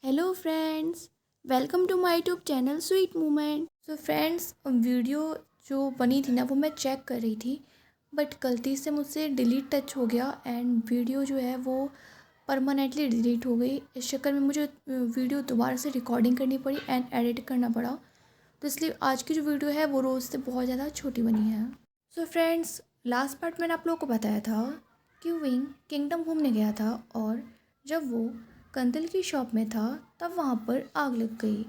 Hello friends, welcome to my YouTube channel sweet moment. So friends, video जो बनी थी ना वो मैं चेक कर रही थी, बट गलती से मुझसे डिलीट टच हो गया एंड वीडियो जो है वो परमानेंटली डिलीट हो गई। इस चक्कर में मुझे वीडियो दोबारा से रिकॉर्डिंग करनी पड़ी एंड एडिट करना पड़ा। तो इसलिए आज की जो वीडियो है वो रोज़ से बहुत ज़्यादा छोटी बनी है। सो फ्रेंड्स, लास्ट पार्ट मैंने आप लोगों को बताया था कि विंग किंगडम घूमने गया था और जब वो कंदल की शॉप में था तब वहाँ पर आग लग गई।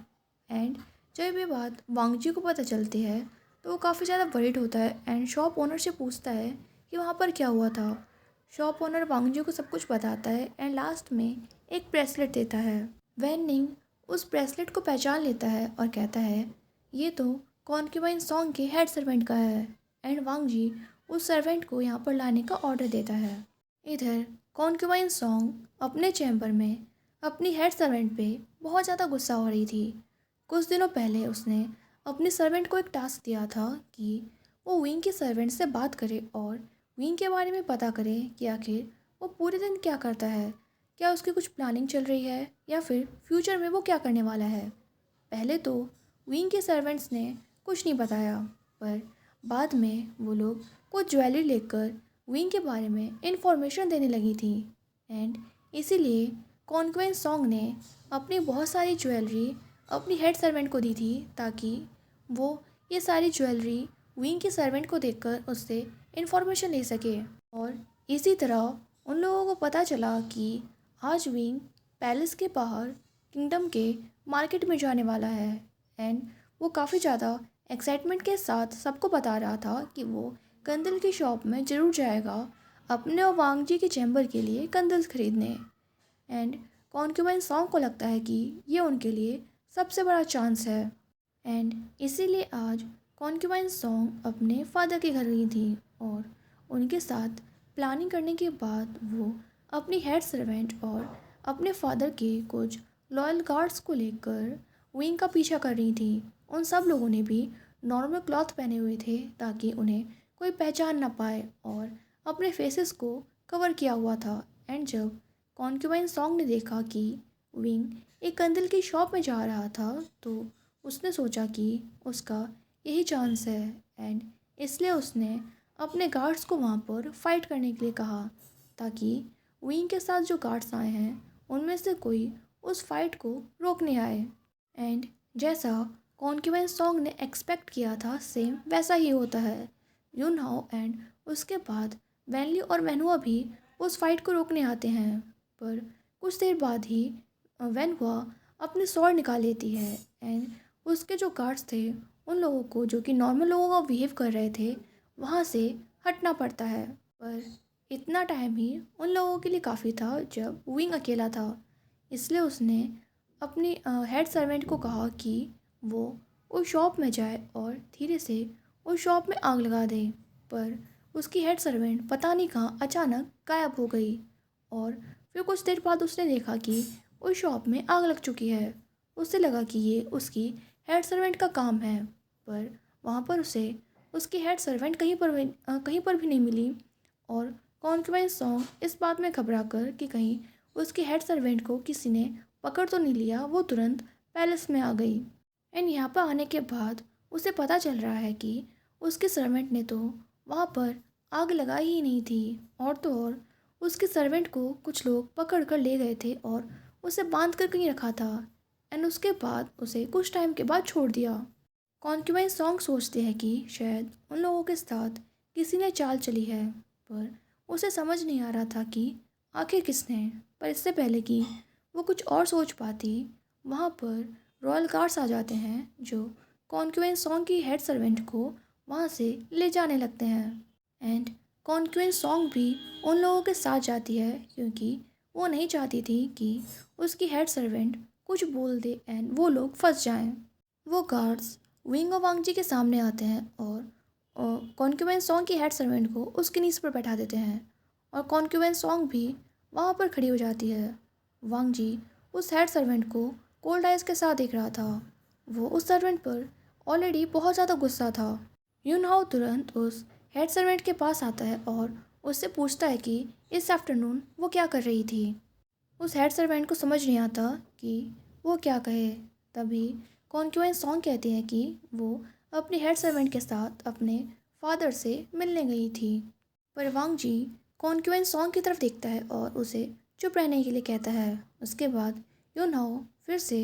एंड जब ये बात वांगजी को पता चलती है तो वो काफ़ी ज़्यादा वरीड होता है एंड शॉप ओनर से पूछता है कि वहाँ पर क्या हुआ था। शॉप ओनर वांगजी को सब कुछ बताता है एंड लास्ट में एक ब्रेसलेट देता है। वैन निंग उस ब्रेसलेट को पहचान लेता है और कहता है ये तो कॉन्क्यूबाइन सॉन्ग के हेड सर्वेंट का है। एंड वांगजी उस सर्वेंट को यहाँ पर लाने का ऑर्डर देता है। इधर कॉन्क्यूबाइन सॉन्ग अपने चैम्बर में अपनी हेड सर्वेंट पे बहुत ज़्यादा गुस्सा हो रही थी। कुछ दिनों पहले उसने अपनी सर्वेंट को एक टास्क दिया था कि वो विंग के सर्वेंट से बात करे और विंग के बारे में पता करे कि आखिर वो पूरे दिन क्या करता है, क्या उसकी कुछ प्लानिंग चल रही है या फिर फ्यूचर में वो क्या करने वाला है। पहले तो विंग के सर्वेंट्स ने कुछ नहीं बताया, पर बाद में वो लोग कुछ ज्वेलरी लेकर विंग के बारे में इंफॉर्मेशन देने लगी थी। एंड इसीलिए कॉन्क्वेंस सॉन्ग ने अपनी बहुत सारी ज्वेलरी अपनी हेड सर्वेंट को दी थी ताकि वो ये सारी ज्वेलरी विंग के सर्वेंट को देखकर उससे इंफॉर्मेशन ले सके। और इसी तरह उन लोगों को पता चला कि आज विंग पैलेस के बाहर किंगडम के मार्केट में जाने वाला है। एंड वो काफ़ी ज़्यादा एक्साइटमेंट के साथ सबको बता रहा था कि वो कंदल की शॉप में ज़रूर जाएगा अपने और वांगजी के चैम्बर के लिए कंदल्स खरीदने। एंड कॉन्क्यूबाइन सॉन्ग को लगता है कि ये उनके लिए सबसे बड़ा चांस है। एंड इसीलिए आज कॉन्क्यूबाइन सॉन्ग अपने फादर के घर गई थी और उनके साथ प्लानिंग करने के बाद वो अपनी हेड सर्वेंट और अपने फादर के कुछ लॉयल गार्ड्स को लेकर विंग का पीछा कर रही थी। उन सब लोगों ने भी नॉर्मल क्लॉथ पहने हुए थे ताकि उन्हें कोई पहचान ना पाए और अपने फेसेस को कवर किया हुआ था। एंड जब कॉन्क्यूबाइन सॉन्ग ने देखा कि विंग एक कंदल की शॉप में जा रहा था तो उसने सोचा कि उसका यही चांस है। एंड इसलिए उसने अपने गार्ड्स को वहाँ पर फाइट करने के लिए कहा ताकि विंग के साथ जो गार्ड्स आए हैं उनमें से कोई उस फाइट को रोकने आए। एंड जैसा कॉन्क्यूबाइन सॉन्ग ने एक्सपेक्ट किया था सेम वैसा ही होता है। यूनहाओ एंड उसके बाद वैनली और मैनुआ भी उस फाइट को रोकने आते हैं, पर कुछ देर बाद ही वैनहुआ अपनी स्वॉर्ड निकाल लेती है एंड उसके जो गार्ड्स थे उन लोगों को जो कि नॉर्मल लोगों का बिहेव कर रहे थे वहाँ से हटना पड़ता है। पर इतना टाइम ही उन लोगों के लिए काफ़ी था जब विंग अकेला था, इसलिए उसने अपनी हेड सर्वेंट को कहा कि वो उस शॉप में जाए और धीरे से उस शॉप में आग लगा दे। पर उसकी हेड सर्वेंट पता नहीं कहाँ अचानक गायब हो गई और फिर कुछ देर बाद उसने देखा कि उस शॉप में आग लग चुकी है। उसे लगा कि ये उसकी हेड सर्वेंट का काम है, पर वहाँ पर उसे उसकी हेड सर्वेंट कहीं पर भी नहीं मिली। और कॉन्क्यूबाइन सॉन्ग इस बात में घबरा कर कि कहीं उसकी हेड सर्वेंट को किसी ने पकड़ तो नहीं लिया, वो तुरंत पैलेस में आ गई। एंड यहाँ पर आने के बाद उसे पता चल रहा है कि उसके सर्वेंट ने तो वहाँ पर आग लगाई ही नहीं थी, और तो और उसके सर्वेंट को कुछ लोग पकड़ कर ले गए थे और उसे बांध कर कहीं रखा था। एंड उसके बाद उसे कुछ टाइम के बाद छोड़ दिया। कॉन्क्यूबाइन सॉन्ग सोचते हैं कि शायद उन लोगों के साथ किसी ने चाल चली है, पर उसे समझ नहीं आ रहा था कि आखिर किसने। पर इससे पहले कि वो कुछ और सोच पाती, वहाँ पर रॉयल गार्ड्स आ जाते हैं जो कॉन्क्यूएंट सॉन्ग की हेड सर्वेंट को वहाँ से ले जाने लगते हैं। एंड कॉन्क्यूएंट सॉन्ग भी उन लोगों के साथ जाती है क्योंकि वो नहीं चाहती थी कि उसकी हेड सर्वेंट कुछ बोल दे एंड वो लोग फंस जाएं। वो गार्ड्स विंग और वांगजी के सामने आते हैं और कॉन्क्यूएंट सॉन्ग की हेड सर्वेंट को उसके नीज पर बैठा देते हैं और कॉन्क्यूएंट सॉन्ग भी वहाँ पर खड़ी हो जाती है। वांगजी उस हेड सर्वेंट को कोल्ड आइज के साथ देख रहा था। वो उस सर्वेंट पर ऑलरेडी बहुत ज़्यादा गुस्सा था। यूनहाओ तुरंत उस हेड सर्वेंट के पास आता है और उससे पूछता है कि इस आफ्टरनून वो क्या कर रही थी। उस हेड सर्वेंट को समझ नहीं आता कि वो क्या कहे। तभी कॉन्क्यूएंस सॉन्ग कहती है कि वो अपने हेड सर्वेंट के साथ अपने फादर से मिलने गई थी। पर वांग जी कॉन्क्यूएंस सॉन्ग की तरफ देखता है और उसे चुप रहने के लिए कहता है। उसके बाद यून हाओ फिर से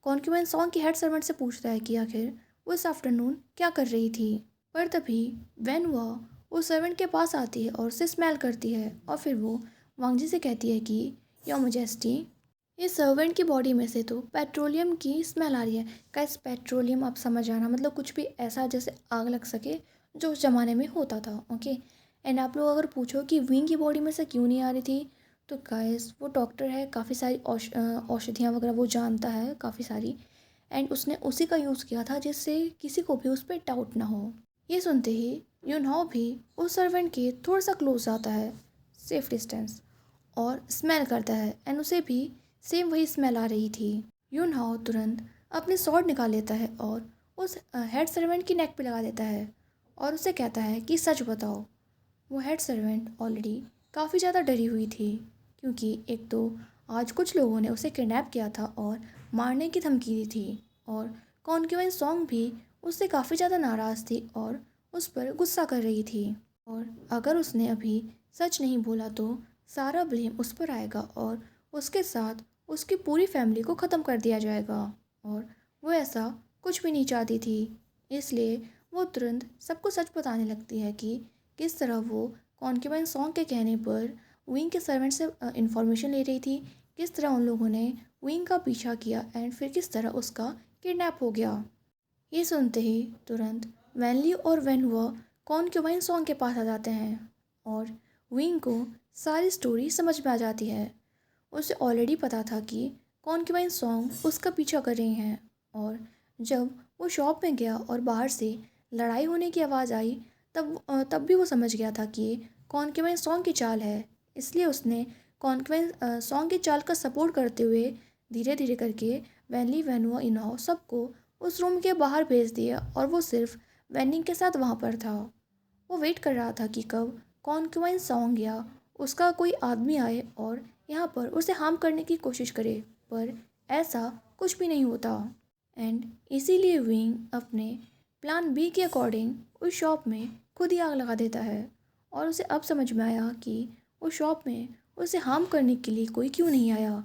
कॉन्क्यूएंस सॉन्ग की हेड सर्वेंट से पूछता है कि आखिर वो इस आफ्टरनून क्या कर रही थी। पर तभी वैन वह उस सर्वेंट के पास आती है और उसे स्मेल करती है और फिर वो वांग जी से कहती है कि योर मैजेस्टी, इस सर्वेंट की बॉडी में से तो पेट्रोलियम की स्मेल आ रही है। गाइस पेट्रोलियम आप समझ आना मतलब कुछ भी ऐसा जैसे आग लग सके जो उस ज़माने में होता था। ओके। एंड आप लोग अगर पूछो कि विंग की बॉडी में से क्यों नहीं आ रही थी, तो गाइस वो डॉक्टर है, काफ़ी सारी औषधियाँ वगैरह वो जानता है काफ़ी सारी। एंड उसने उसी का यूज़ किया था जिससे किसी को भी उस पर डाउट ना हो। ये सुनते ही यूनहाओ भी उस सर्वेंट के थोड़ा सा क्लोज आता है, सेफ डिस्टेंस, और स्मेल करता है एंड उसे भी सेम वही स्मेल आ रही थी। यूनहाओ तुरंत अपने स्वॉर्ड निकाल लेता है और उस हेड सर्वेंट की नेक पे लगा देता है और उसे कहता है कि सच बताओ। वो हेड सर्वेंट ऑलरेडी काफ़ी ज़्यादा डरी हुई थी, क्योंकि एक तो आज कुछ लोगों ने उसे किडनैप किया था और मारने की धमकी दी थी, और कॉन्क्यूएंस सॉन्ग भी उससे काफ़ी ज़्यादा नाराज़ थी और उस पर गुस्सा कर रही थी। और अगर उसने अभी सच नहीं बोला तो सारा ब्लेम उस पर आएगा और उसके साथ उसकी पूरी फैमिली को ख़त्म कर दिया जाएगा, और वो ऐसा कुछ भी नहीं चाहती थी। इसलिए वो तुरंत सबको सच बताने लगती है कि किस तरह वो कॉन्क्यूबाइन सॉन्ग के कहने पर विंग के सर्वेंट से इंफॉर्मेशन ले रही थी, किस तरह उन लोगों ने विंग का पीछा किया एंड फिर किस तरह उसका किडनैप हो गया। ये सुनते ही तुरंत वैनली और वैनहुआ कॉन्क्यूबाइन सॉन्ग के पास आ जाते हैं और विंग को सारी स्टोरी समझ में आ जाती है। उसे ऑलरेडी पता था कि कॉन्क्यूबाइन सॉन्ग उसका पीछा कर रही हैं, और जब वो शॉप में गया और बाहर से लड़ाई होने की आवाज़ आई तब भी वो समझ गया था कि ये कॉन्क्यूबाइन सॉन्ग की चाल है। इसलिए उसने कॉन्क्यूबाइन सॉन्ग की चाल का सपोर्ट करते हुए धीरे धीरे करके वैनली वैनुआ इनहाओ सबको उस रूम के बाहर भेज दिया और वो सिर्फ वैनिंग के साथ वहाँ पर था। वो वेट कर रहा था कि कब कॉन्क्यूबाइन सॉन्ग या उसका कोई आदमी आए और यहाँ पर उसे हार्म करने की कोशिश करे, पर ऐसा कुछ भी नहीं होता। एंड इसीलिए विंग अपने प्लान बी के अकॉर्डिंग उस शॉप में खुद ही आग लगा देता है, और उसे अब समझ में आया कि उस शॉप में उसे हार्म करने के लिए कोई क्यों नहीं आया,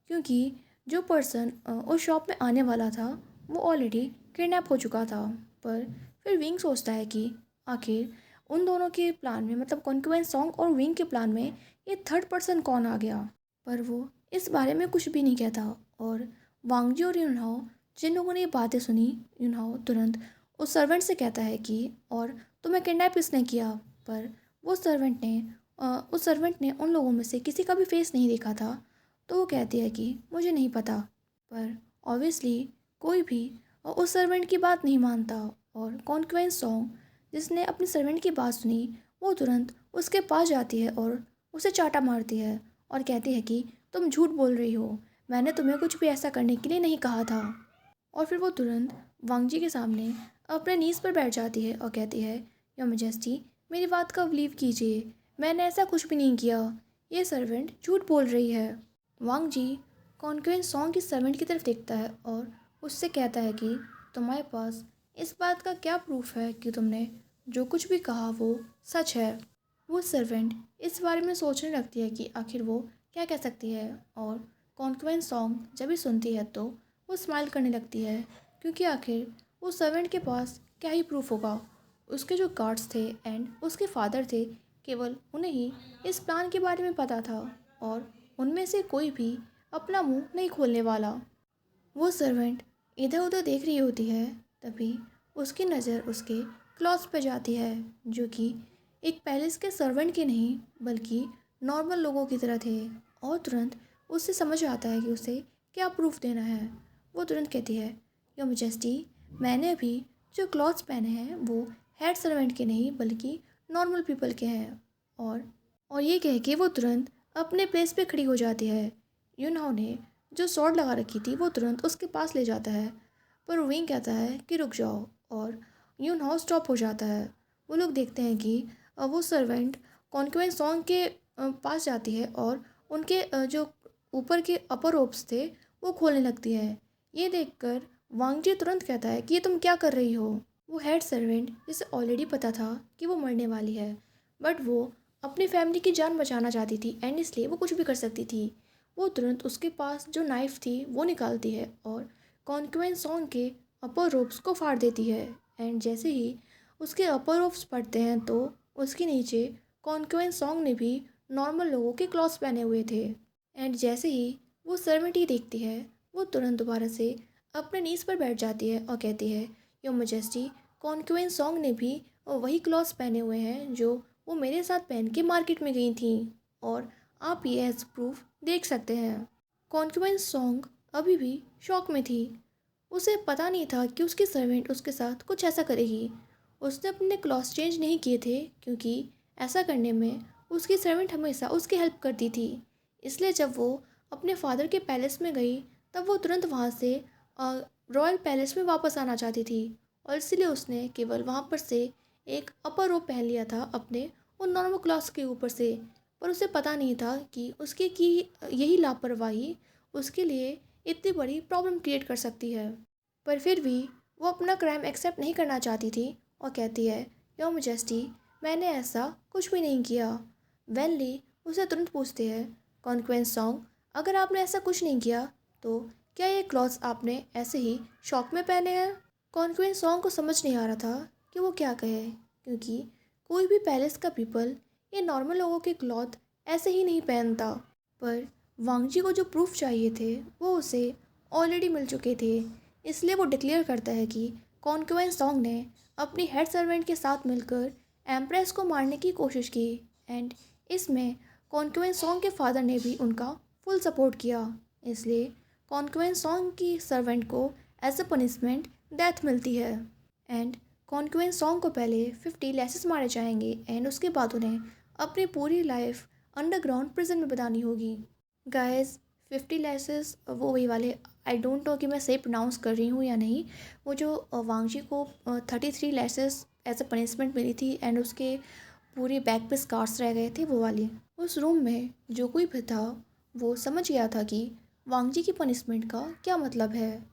क्योंकि जो पर्सन उस शॉप में आने वाला था वो ऑलरेडी किडनैप हो चुका था। पर फिर विंग सोचता है कि आखिर उन दोनों के प्लान में मतलब कॉन्क्यूबाइन सॉन्ग और विंग के प्लान में ये थर्ड पर्सन कौन आ गया। पर वो इस बारे में कुछ भी नहीं कहता, और वांगजी और यूनहाओ जिन लोगों ने ये बातें सुनी, यूनहाओ तुरंत उस सर्वेंट से कहता है कि और तुम्हें किडनैप किसने किया। पर वो उस सर्वेंट ने उन लोगों में से किसी का भी फेस नहीं देखा था, तो वो कहती है कि मुझे नहीं पता। पर ऑब्वियसली कोई भी उस सर्वेंट की बात नहीं मानता, और कॉन्क्वेंस सॉन्ग जिसने अपनी सर्वेंट की बात सुनी वो तुरंत उसके पास जाती है और उसे चाटा मारती है और कहती है कि तुम झूठ बोल रही हो, मैंने तुम्हें कुछ भी ऐसा करने के लिए नहीं कहा था। और फिर वो तुरंत वांगजी के सामने अपने नीज़ पर बैठ जाती है और कहती है, योर मैजेस्टी मेरी बात का बिलीव कीजिए, मैंने ऐसा कुछ भी नहीं किया, ये सर्वेंट झूठ बोल रही है। वांगजी कॉन्क्वेंस सॉन्ग की सर्वेंट की तरफ देखता है और उससे कहता है कि तुम्हारे पास इस बात का क्या प्रूफ है कि तुमने जो कुछ भी कहा वो सच है। वो सर्वेंट इस बारे में सोचने लगती है कि आखिर वो क्या कह सकती है, और कॉन्क्वेंस सॉन्ग जब भी सुनती है तो वो स्माइल करने लगती है, क्योंकि आखिर उस सर्वेंट के पास क्या ही प्रूफ होगा। उसके जो गार्ड्स थे एंड उसके फादर थे, केवल उन्हें ही इस प्लान के बारे में पता था, और उनमें से कोई भी अपना मुंह नहीं खोलने वाला। वो सर्वेंट इधर उधर देख रही होती है, तभी उसकी नज़र उसके क्लॉथ्स पे जाती है, जो कि एक पैलेस के सर्वेंट के नहीं बल्कि नॉर्मल लोगों की तरह थे, और तुरंत उससे समझ आता है कि उसे क्या प्रूफ देना है। वो तुरंत कहती है, योर मैजेस्टी मैंने अभी जो क्लॉथ्स पहने हैं वो हेड सर्वेंट के नहीं बल्कि नॉर्मल पीपल के हैं। और ये कह के वो तुरंत अपने प्लेस पे खड़ी हो जाती है। यूनहाओ ने जो सॉर्ड लगा रखी थी वो तुरंत उसके पास ले जाता है, पर विंग कहता है कि रुक जाओ, और यूनहाओ स्टॉप हो जाता है। वो लोग देखते हैं कि वो सर्वेंट कॉन्क्वेंस सॉन्ग के पास जाती है और उनके जो ऊपर के अपर रोब्स थे वो खोलने लगती है। ये देखकर वांग जी तुरंत कहता है कि ये तुम क्या कर रही हो। वो हेड सर्वेंट, जिसे ऑलरेडी पता था कि वो मरने वाली है, बट वो अपनी फैमिली की जान बचाना चाहती थी एंड इसलिए वो कुछ भी कर सकती थी। वो तुरंत उसके पास जो नाइफ़ थी वो निकालती है और कॉन्क्वेंस सॉन्ग के अपर रोप्स को फाड़ देती है। एंड जैसे ही उसके अपर रोप्स पड़ते हैं तो उसके नीचे कॉन्क्वेंस सॉन्ग ने भी नॉर्मल लोगों के क्लॉथ्स पहने हुए थे। एंड जैसे ही वो सर्वेंटी देखती है, वो तुरंत दोबारा से अपने नीज पर बैठ जाती है और कहती है, योर मेजेस्टी, कॉन्क्वेंस सॉन्ग ने भी वही क्लॉथ्स पहने हुए हैं जो वो मेरे साथ पहन के मार्केट में गई थी, और आप ये एज प्रूफ देख सकते हैं। कॉन्क्वेंस सॉन्ग अभी भी शॉक में थी। उसे पता नहीं था कि उसकी सर्वेंट उसके साथ कुछ ऐसा करेगी। उसने अपने क्लॉथ्स चेंज नहीं किए थे क्योंकि ऐसा करने में उसकी सर्वेंट हमेशा उसकी हेल्प करती थी। इसलिए जब वो अपने फादर के पैलेस में गई तब वो तुरंत वहाँ से रॉयल पैलेस में वापस आना चाहती थी, और इसलिए उसने केवल वहाँ पर से एक अपर रोब पहन लिया था अपने उन नॉर्मल क्लॉथ्स के ऊपर से। पर उसे पता नहीं था कि उसकी की यही लापरवाही उसके लिए इतनी बड़ी प्रॉब्लम क्रिएट कर सकती है। पर फिर भी वो अपना क्राइम एक्सेप्ट नहीं करना चाहती थी और कहती है, योर मेजेस्टी, मैंने ऐसा कुछ भी नहीं किया। वेनली उसे तुरंत पूछते हैं, कॉन्क्वेंस सॉन्ग, अगर आपने ऐसा कुछ नहीं किया तो क्या ये क्लॉथ्स आपने ऐसे ही शौक में पहने हैं? कॉन्क्वेंस सॉन्ग को समझ नहीं आ रहा था कि वो क्या कहे, क्योंकि कोई भी पैलेस का पीपल ये नॉर्मल लोगों के क्लॉथ ऐसे ही नहीं पहनता। पर वांगजी को जो प्रूफ चाहिए थे वो उसे ऑलरेडी मिल चुके थे। इसलिए वो डिक्लेयर करता है कि कॉन्क्वेंस सॉन्ग ने अपनी हेड सर्वेंट के साथ मिलकर एम्प्रेस को मारने की कोशिश की, एंड इसमें कॉन्क्वेंस सॉन्ग के फादर ने भी उनका फुल सपोर्ट किया। इसलिए कॉन्क्वेंस सॉन्ग की सर्वेंट को एज अ पनिशमेंट डेथ मिलती है। एंड कॉन्क्वेंस सॉन्ग को पहले 50 लेसेस मारे जाएंगे एंड उसके बाद उन्हें अपनी पूरी लाइफ अंडरग्राउंड प्रिजन में बितानी होगी। गाइस, 50 लेसेस वो वही वाले, आई डोंट नो कि मैं सही प्रोनाउंस कर रही हूँ या नहीं। वो जो वांगजी को 33 लेसेस एज अ पनिशमेंट मिली थी एंड उसके पूरे बैक पे स्कार्स रह गए थे, वो वाली। उस रूम में जो कोई भी था वो समझ गया था कि वांगजी की पनिशमेंट का क्या मतलब है।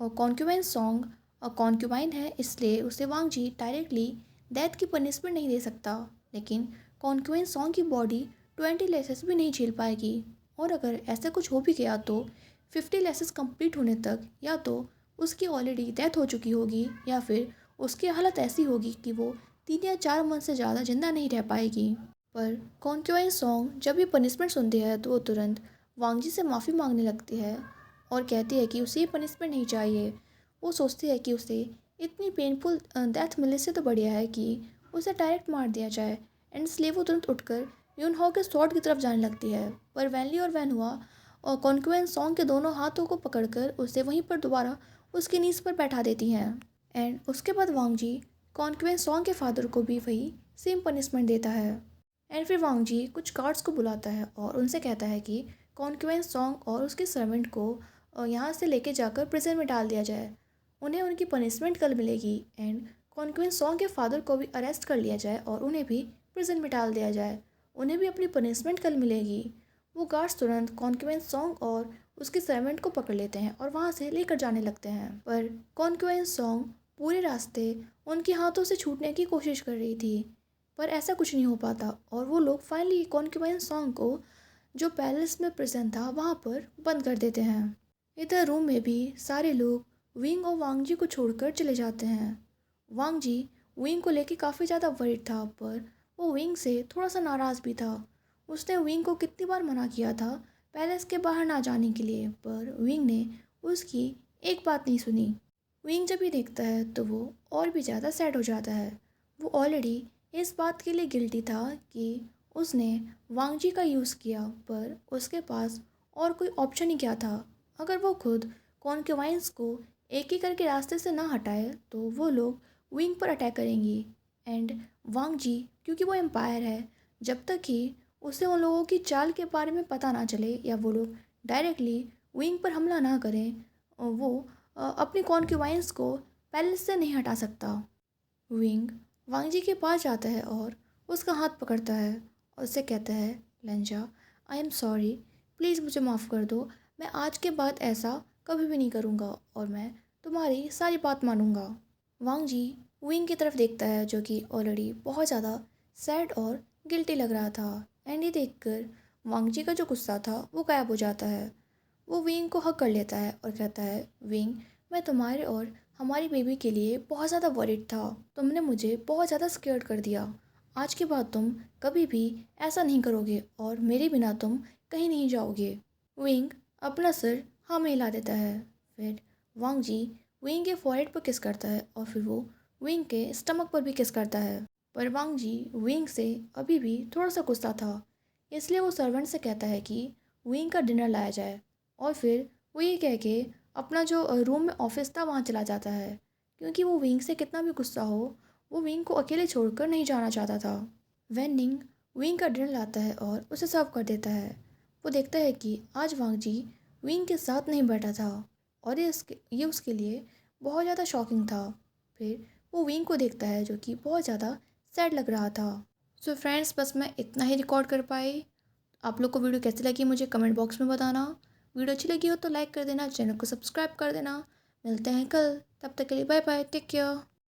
और कॉन्क्यूबाइन सॉन्ग कॉन्क्यूबाइन है, इसलिए उसे वांगजी डायरेक्टली डेथ की पनिशमेंट नहीं दे सकता। लेकिन कॉन्क्यूबाइन सॉन्ग की बॉडी 20 लेसेस भी नहीं झेल पाएगी, और अगर ऐसा कुछ हो भी गया तो 50 लेसेस कंप्लीट होने तक या तो उसकी ऑलरेडी डेथ हो चुकी होगी या फिर उसकी हालत ऐसी होगी कि वो 3 या 4 मंथ से ज़्यादा जिंदा नहीं रह पाएगी। पर कॉन्क्यूबाइन सॉन्ग जब ये पनिशमेंट सुनती है तो वो तुरंत वांगजी से माफ़ी मांगने लगती है और कहती है कि उसे ये पनिशमेंट नहीं चाहिए। वो सोचती है कि उसे इतनी पेनफुल डेथ मिलने से तो बढ़िया है कि उसे डायरेक्ट मार दिया जाए, एंड इसलिए वो तुरंत उठकर यूनहो के स्वॉर्ड की तरफ जाने लगती है। पर वैनली और वैनहुआ और कॉन्क्वेंस सॉन्ग के दोनों हाथों को पकड़कर उसे वहीं पर दोबारा उसकी नीज़ पर बैठा देती हैं। एंड उसके बाद वांगजी कॉन्क्वेंस सॉन्ग के फादर को भी वही सेम पनिशमेंट देता है। एंड फिर वांगजी कुछ गार्ड्स को बुलाता है और उनसे कहता है कि कॉन्क्वेंस सॉन्ग और उसके सर्वेंट को यहाँ से लेके जाकर प्रिजन में डाल दिया जाए। उन्हें उनकी पनिशमेंट कल मिलेगी, एंड कॉन्क्वेंस सॉन्ग के फादर को भी अरेस्ट कर लिया जाए और उन्हें भी प्रिजन में डाल दिया जाए। उन्हें भी अपनी पनिशमेंट कल मिलेगी। वो गार्ड्स तुरंत कॉन्क्वेंस सॉन्ग और उसके सर्वेंट को पकड़ लेते हैं और वहाँ से लेकर जाने लगते हैं। पर कॉन्क्वेंस सॉन्ग पूरे रास्ते उनके हाथों से छूटने की कोशिश कर रही थी, पर ऐसा कुछ नहीं हो पाता और वो लोग फाइनली कॉन्क्वेंस सॉन्ग को जो पैलेस में प्रेजेंट था वहाँ पर बंद कर देते हैं। इधर रूम में भी सारे लोग विंग और वांगजी को छोड़कर चले जाते हैं। वांगजी विंग को लेके काफ़ी ज़्यादा वरीड था, पर वो विंग से थोड़ा सा नाराज़ भी था। उसने विंग को कितनी बार मना किया था पैलेस के बाहर ना जाने के लिए, पर विंग ने उसकी एक बात नहीं सुनी। विंग जब भी देखता है तो वो और भी ज़्यादा सैड हो जाता है। वो ऑलरेडी इस बात के लिए गिल्टी था कि उसने वांगजी का यूज़ किया, पर उसके पास और कोई ऑप्शन ही क्या था। अगर वो खुद कॉन्क्यूबाइंस को एक एक करके रास्ते से ना हटाए तो वो लोग विंग पर अटैक करेंगी। एंड वांगजी, क्योंकि वो एम्पायर है, जब तक कि उसे उन लोगों की चाल के बारे में पता ना चले या वो लोग डायरेक्टली विंग पर हमला ना करें, वो अपनी कॉन्क्यूबाइंस को पैलेस से नहीं हटा सकता। विंग वांगजी के पास जाता है और उसका हाथ पकड़ता है और उससे कहता है, लंजा, आई एम सॉरी, प्लीज़ मुझे माफ़ कर दो। मैं आज के बाद ऐसा कभी भी नहीं करूँगा और मैं तुम्हारी सारी बात मानूंगा। वांग जी विंग की तरफ देखता है जो कि ऑलरेडी बहुत ज़्यादा सैड और गिल्टी लग रहा था। एंड ये देखकर वांग जी का जो गुस्सा था वो गायब हो जाता है। वो विंग को हग कर लेता है और कहता है, विंग, मैं तुम्हारे और हमारी बेबी के लिए बहुत ज़्यादा वरीड था। तुमने मुझे बहुत ज़्यादा स्केयर्ड कर दिया। आज के बाद तुम कभी भी ऐसा नहीं करोगे और मेरे बिना तुम कहीं नहीं जाओगे। विंग अपना सिर हाँ में हिला देता है। फिर वांग जी विंग के फॉरहेड पर किस करता है और फिर वो विंग के स्टमक पर भी किस करता है। पर वांग जी विंग से अभी भी थोड़ा सा गुस्सा था, इसलिए वो सर्वेंट से कहता है कि विंग का डिनर लाया जाए। और फिर वो ये कह के अपना जो रूम में ऑफिस था वहाँ चला जाता है, क्योंकि वो विंग से कितना भी गुस्सा हो वो विंग को अकेले छोड़कर नहीं जाना चाहता था। वेनिंग विंग का डिनर लाता है और उसे सर्व कर देता है। वो देखता है कि आज वांग जी विंग के साथ नहीं बैठा था और ये उसके लिए बहुत ज़्यादा शॉकिंग था। फिर वो विंग को देखता है जो कि बहुत ज़्यादा सैड लग रहा था। सो फ्रेंड्स, बस मैं इतना ही रिकॉर्ड कर पाई। आप लोग को वीडियो कैसी लगी मुझे कमेंट बॉक्स में बताना। वीडियो अच्छी लगी हो तो लाइक कर देना, चैनल को सब्सक्राइब कर देना। मिलते हैं कल, तब तक के लिए बाय बाय, टेक केयर।